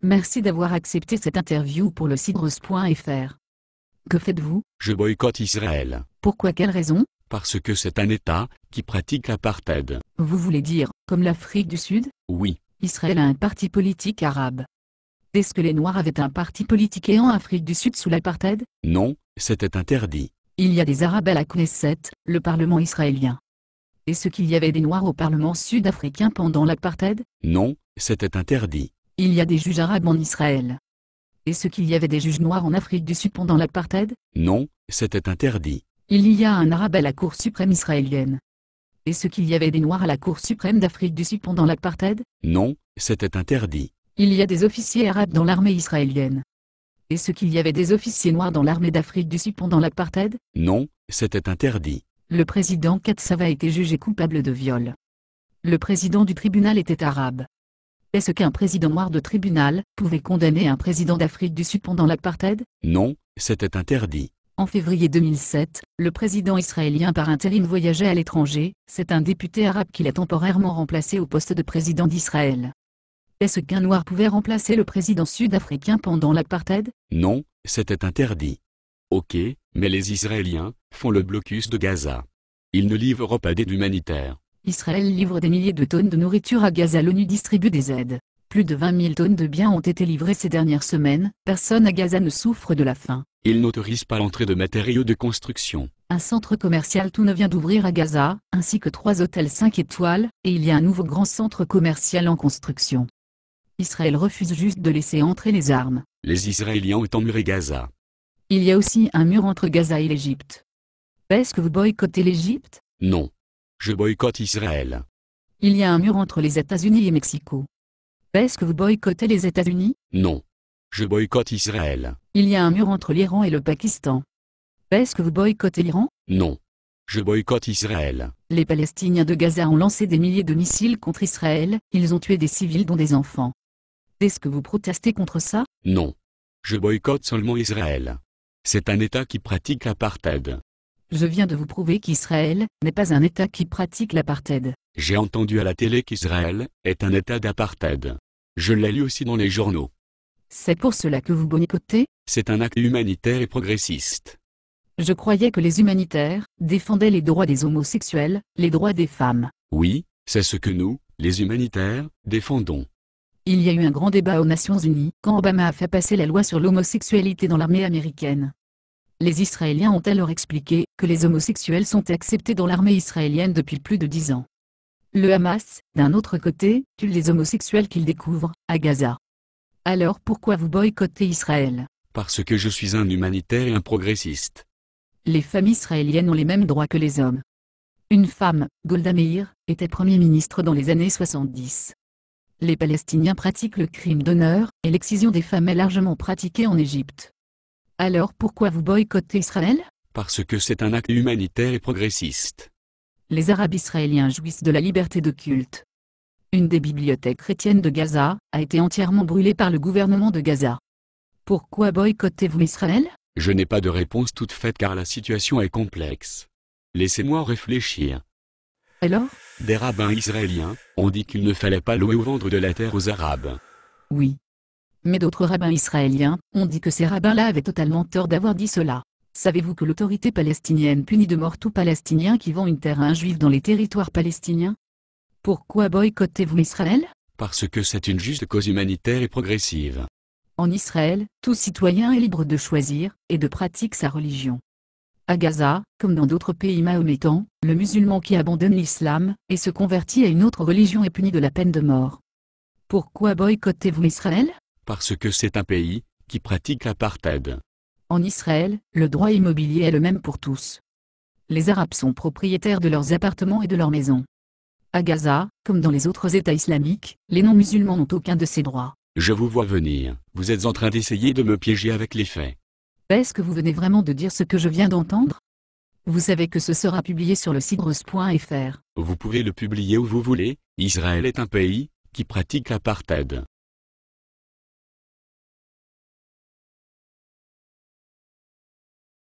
Merci d'avoir accepté cette interview pour le Cidros.fr. Que faites-vous? Je boycotte Israël. Pourquoi? Quelle raison? Parce que c'est un État qui pratique l'apartheid. Vous voulez dire, comme l'Afrique du Sud? Oui. Israël a un parti politique arabe. Est-ce que les Noirs avaient un parti politique en Afrique du Sud sous l'apartheid? Non, c'était interdit. Il y a des Arabes à la Knesset, le Parlement israélien. Est-ce qu'il y avait des Noirs au Parlement sud-africain pendant l'apartheid? Non, c'était interdit. Il y a des juges arabes en Israël. Est-ce qu'il y avait des juges noirs en Afrique du Sud pendant l'apartheid? Non, c'était interdit. Il y a un arabe à la Cour suprême israélienne. Est-ce qu'il y avait des Noirs à la Cour suprême d'Afrique du Sud pendant l'apartheid? Non, c'était interdit. Il y a des officiers arabes dans l'armée israélienne. Est-ce qu'il y avait des officiers noirs dans l'armée d'Afrique du Sud pendant l'apartheid? Non, c'était interdit. Le président Katsava a été jugé coupable de viol. Le président du tribunal était arabe. Est-ce qu'un président noir de tribunal pouvait condamner un président d'Afrique du Sud pendant l'apartheid? Non, c'était interdit. En février 2007, le président israélien par intérim voyageait à l'étranger. C'est un député arabe qui l'a temporairement remplacé au poste de président d'Israël. Est-ce qu'un noir pouvait remplacer le président sud-africain pendant l'apartheid? Non, c'était interdit. Ok, mais les Israéliens font le blocus de Gaza. Ils ne livrent pas d'aide humanitaire. Israël livre des milliers de tonnes de nourriture à Gaza. L'ONU distribue des aides. Plus de 20 000 tonnes de biens ont été livrées ces dernières semaines. Personne à Gaza ne souffre de la faim. Ils n'autorisent pas l'entrée de matériaux de construction. Un centre commercial tout neuf vient d'ouvrir à Gaza, ainsi que 3 hôtels 5 étoiles, et il y a un nouveau grand centre commercial en construction. Israël refuse juste de laisser entrer les armes. Les Israéliens ont emmuré Gaza. Il y a aussi un mur entre Gaza et l'Égypte. Est-ce que vous boycottez l'Égypte? Non. Je boycotte Israël. Il y a un mur entre les États-Unis et Mexico. Est-ce que vous boycottez les États-Unis? Non. Je boycotte Israël. Il y a un mur entre l'Iran et le Pakistan. Est-ce que vous boycottez l'Iran? Non. Je boycotte Israël. Les Palestiniens de Gaza ont lancé des milliers de missiles contre Israël. Ils ont tué des civils dont des enfants. Est-ce que vous protestez contre ça? Non. Je boycotte seulement Israël. C'est un État qui pratique l'apartheid. Je viens de vous prouver qu'Israël n'est pas un État qui pratique l'apartheid. J'ai entendu à la télé qu'Israël est un État d'apartheid. Je l'ai lu aussi dans les journaux. C'est pour cela que vous boycottez? C'est un acte humanitaire et progressiste. Je croyais que les humanitaires défendaient les droits des homosexuels, les droits des femmes. Oui, c'est ce que nous, les humanitaires, défendons. Il y a eu un grand débat aux Nations Unies quand Obama a fait passer la loi sur l'homosexualité dans l'armée américaine. Les Israéliens ont alors expliqué que les homosexuels sont acceptés dans l'armée israélienne depuis plus de 10 ans. Le Hamas, d'un autre côté, tue les homosexuels qu'ils découvrent, à Gaza. Alors pourquoi vous boycottez Israël? Parce que je suis un humanitaire et un progressiste. Les femmes israéliennes ont les mêmes droits que les hommes. Une femme, Golda Meir, était Premier ministre dans les années 70. Les Palestiniens pratiquent le crime d'honneur, et l'excision des femmes est largement pratiquée en Égypte. Alors pourquoi vous boycottez Israël? Parce que c'est un acte humanitaire et progressiste. Les Arabes israéliens jouissent de la liberté de culte. Une des bibliothèques chrétiennes de Gaza a été entièrement brûlée par le gouvernement de Gaza. Pourquoi boycottez-vous Israël? Je n'ai pas de réponse toute faite car la situation est complexe. Laissez-moi réfléchir. Alors? Des rabbins israéliens ont dit qu'il ne fallait pas louer ou vendre de la terre aux Arabes. Oui. Mais d'autres rabbins israéliens ont dit que ces rabbins-là avaient totalement tort d'avoir dit cela. Savez-vous que l'autorité palestinienne punit de mort tout Palestinien qui vend une terre à un juif dans les territoires palestiniens? Pourquoi boycottez-vous Israël? Parce que c'est une juste cause humanitaire et progressive. En Israël, tout citoyen est libre de choisir et de pratiquer sa religion. À Gaza, comme dans d'autres pays mahométans, le musulman qui abandonne l'islam et se convertit à une autre religion est puni de la peine de mort. Pourquoi boycottez-vous Israël? Parce que c'est un pays qui pratique l'apartheid. En Israël, le droit immobilier est le même pour tous. Les Arabes sont propriétaires de leurs appartements et de leurs maisons. À Gaza, comme dans les autres États islamiques, les non-musulmans n'ont aucun de ces droits. Je vous vois venir, vous êtes en train d'essayer de me piéger avec les faits. Est-ce que vous venez vraiment de dire ce que je viens d'entendre? Vous savez que ce sera publié sur le Cidros.fr. Vous pouvez le publier où vous voulez, Israël est un pays qui pratique l'apartheid.